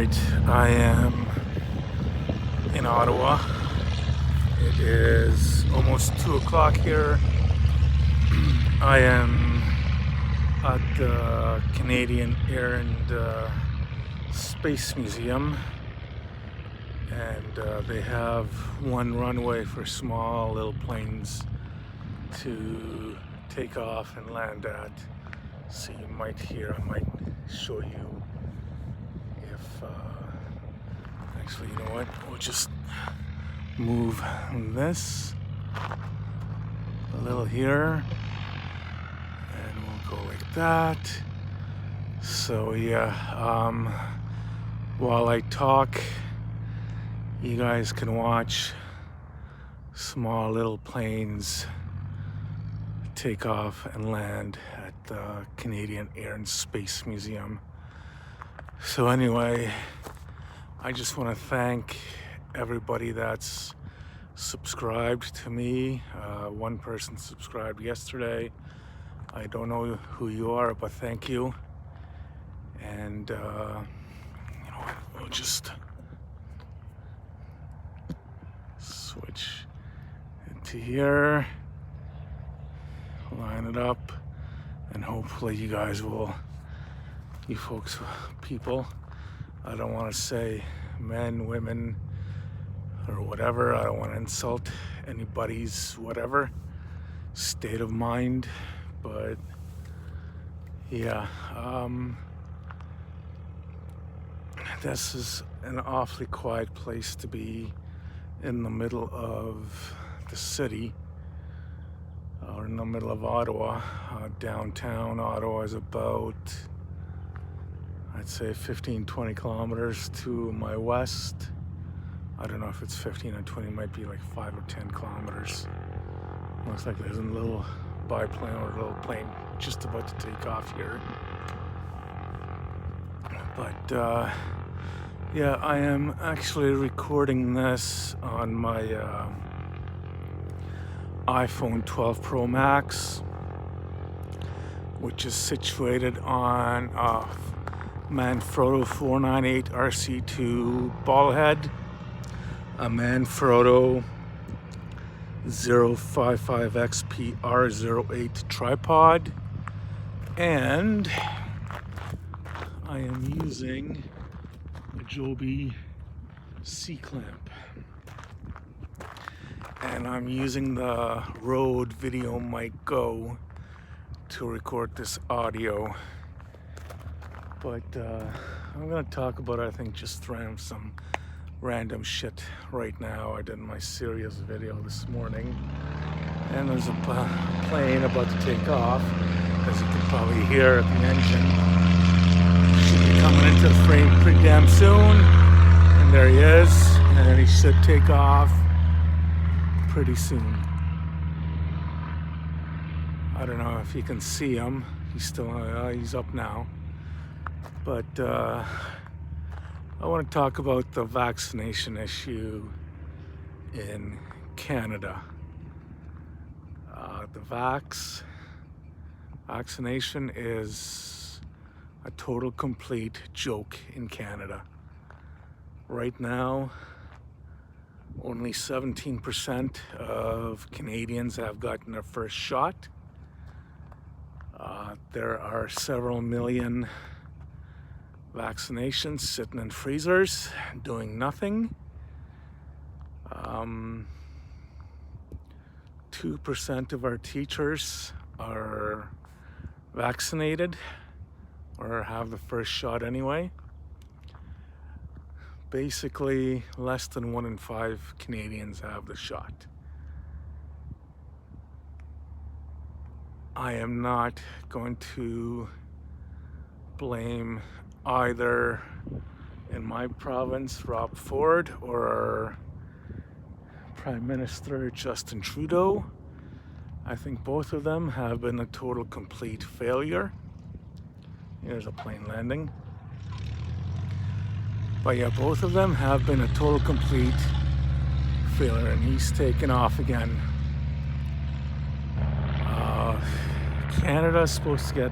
Alright, I am in Ottawa. It is almost 2 o'clock here. I am at the Canadian Air and Space Museum, and they have one runway for small little planes to take off and land at. So you might hear, I might show you if, actually, you know what, we'll just move this a little here, and we'll go like that. So yeah, while I talk, you guys can watch small little planes take off and land at the Canadian Air and Space Museum. So anyway, I just want to thank everybody that's subscribed to me. One person subscribed yesterday. I don't know who you are, but thank you. And you know what, we'll just switch into here, line it up, and hopefully you guys will, you folks, people, I don't want to say men, women, or whatever. I don't want to insult anybody's whatever state of mind, but yeah, this is an awfully quiet place to be in the middle of the city, or in the middle of Ottawa. Downtown Ottawa is about, I'd say 15-20 kilometers to my west. I don't know if it's 15 or 20, it might be like 5 or 10 kilometers. Looks like there's a little biplane or a little plane just about to take off here. But yeah, I am actually recording this on my iPhone 12 Pro Max, which is situated on Manfrotto 498 RC2 ball head, a Manfrotto 055XPR08 tripod, and I am using a Joby C-clamp, and I'm using the Rode Video Mic Go to record this audio. But I'm gonna talk about, I think, just some random shit right now. I did my serious video this morning, and there's a plane about to take off, as you can probably hear at the engine. Should be coming into the frame pretty damn soon, and there he is, and he should take off pretty soon. I don't know if you can see him. He's still he's up now. But I want to talk about the vaccination issue in Canada. The vaccination is a total complete joke in Canada. Right now, only 17% of Canadians have gotten their first shot. There are several million vaccinations sitting in freezers doing nothing. 2% of our teachers are vaccinated or have the first shot anyway. Basically, less than 1 in 5 Canadians have the shot. I am not going to blame either in my province Rob Ford or Prime Minister Justin Trudeau. I think both of them have been a total complete failure. Here's a plane landing. But yeah, both of them have been a total complete failure, and he's taken off again. Canada's supposed to get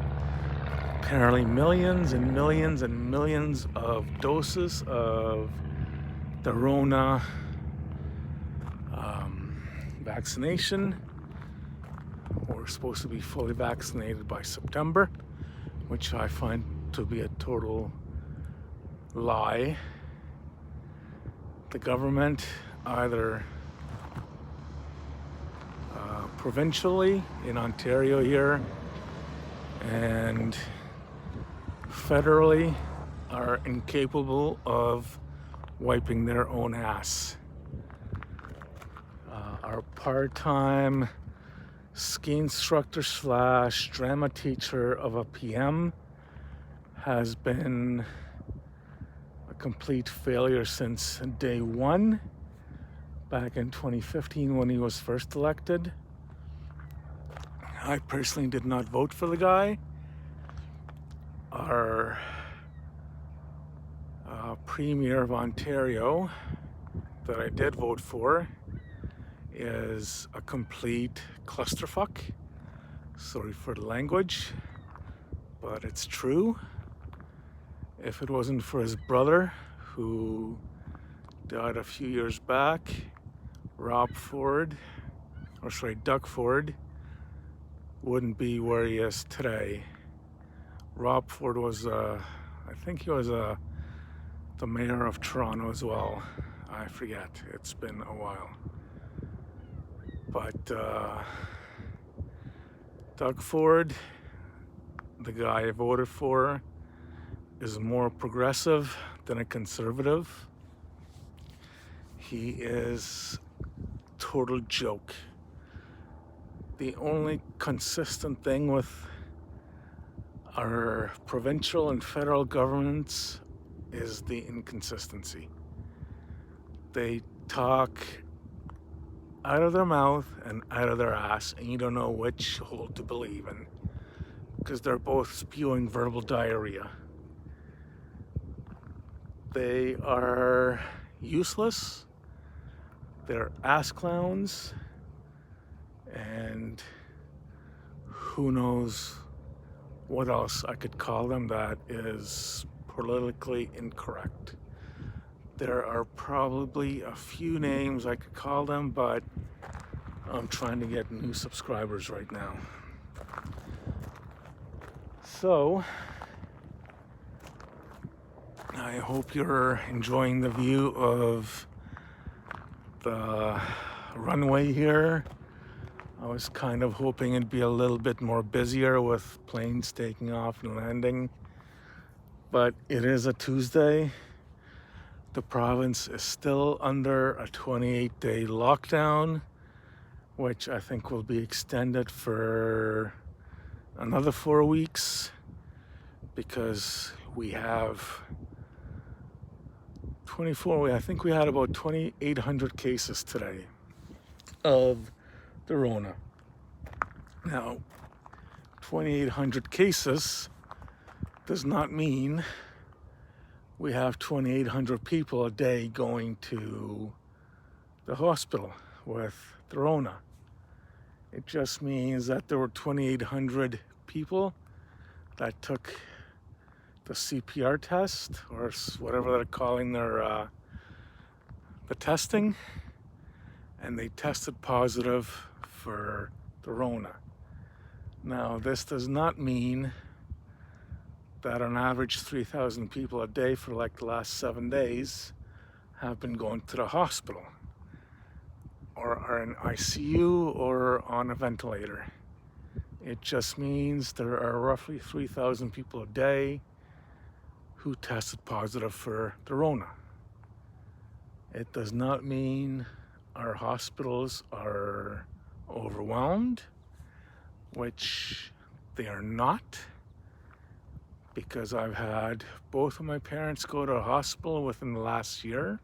apparently millions and millions and millions of doses of the Rona vaccination. We're supposed to be fully vaccinated by September, which I find to be a total lie. The government, either provincially in Ontario here and federally, are incapable of wiping their own ass. Our part-time ski instructor slash drama teacher of a PM has been a complete failure since day one, back in 2015 when he was first elected. I personally did not vote for the guy. Our Premier of Ontario that I did vote for is a complete clusterfuck. Sorry for the language, but it's true. If it wasn't for his brother, who died a few years back, Doug Ford, wouldn't be where he is today. Rob Ford was, I think he was the mayor of Toronto as well. I forget, it's been a while. But Doug Ford, the guy I voted for, is more progressive than a conservative. He is total joke. The only consistent thing with our provincial and federal governments is the inconsistency. They talk out of their mouth and out of their ass, and you don't know which hole to believe in, because they're both spewing verbal diarrhea. They are useless, they're ass clowns, and who knows what else I could call them that is politically incorrect. There are probably a few names I could call them, but I'm trying to get new subscribers right now. So, I hope you're enjoying the view of the runway here. I was kind of hoping it'd be a little bit more busier with planes taking off and landing, but it is a Tuesday. The province is still under a 28-day lockdown, which I think will be extended for another 4 weeks, because we have I think we had about 2,800 cases today of the Rona. Now, 2,800 cases does not mean we have 2,800 people a day going to the hospital with the Rona. It just means that there were 2,800 people that took the CPR test, or whatever they're calling their the testing, and they tested positive for the Rona. Now, this does not mean that on average 3,000 people a day for like the last 7 days have been going to the hospital or are in ICU or on a ventilator. It just means there are roughly 3,000 people a day who tested positive for the Rona. It does not mean our hospitals are overwhelmed, which they are not, because I've had both of my parents go to a hospital within the last year,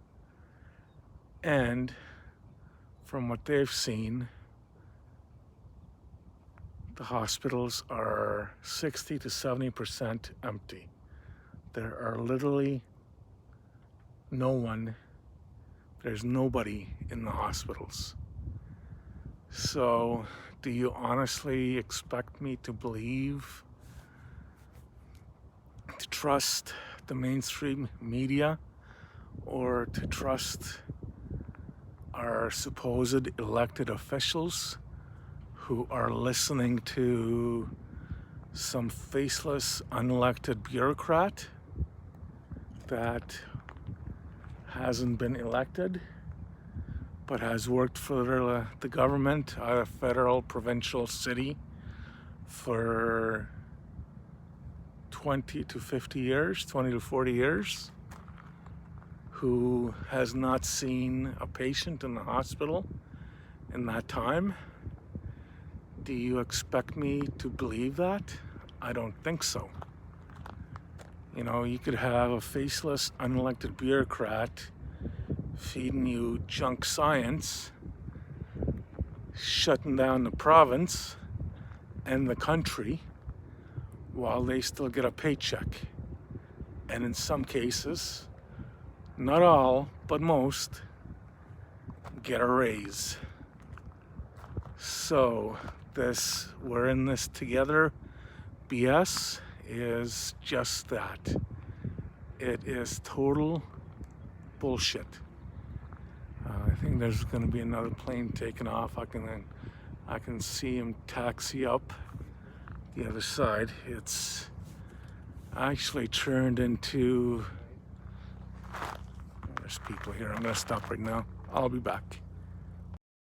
and from what they've seen, the hospitals are 60 to 70% empty. There are literally there's nobody in the hospitals. So, do you honestly expect me to believe to trust the mainstream media or to trust our supposed elected officials who are listening to some faceless, unelected bureaucrat that hasn't been elected but has worked for the government, either federal, provincial, city, for 20 to 50 years, 20 to 40 years, who has not seen a patient in the hospital in that time. Do you expect me to believe that? I don't think so. You know, you could have a faceless, unelected bureaucrat feeding you junk science, shutting down the province and the country while they still get a paycheck. And in some cases, not all, but most, get a raise. So this "we're in this together" BS is just that. It is total bullshit. I think there's going to be another plane taking off. I can see him taxi up the other side. It's actually turned into... There's people here. I'm going to stop right now. I'll be back.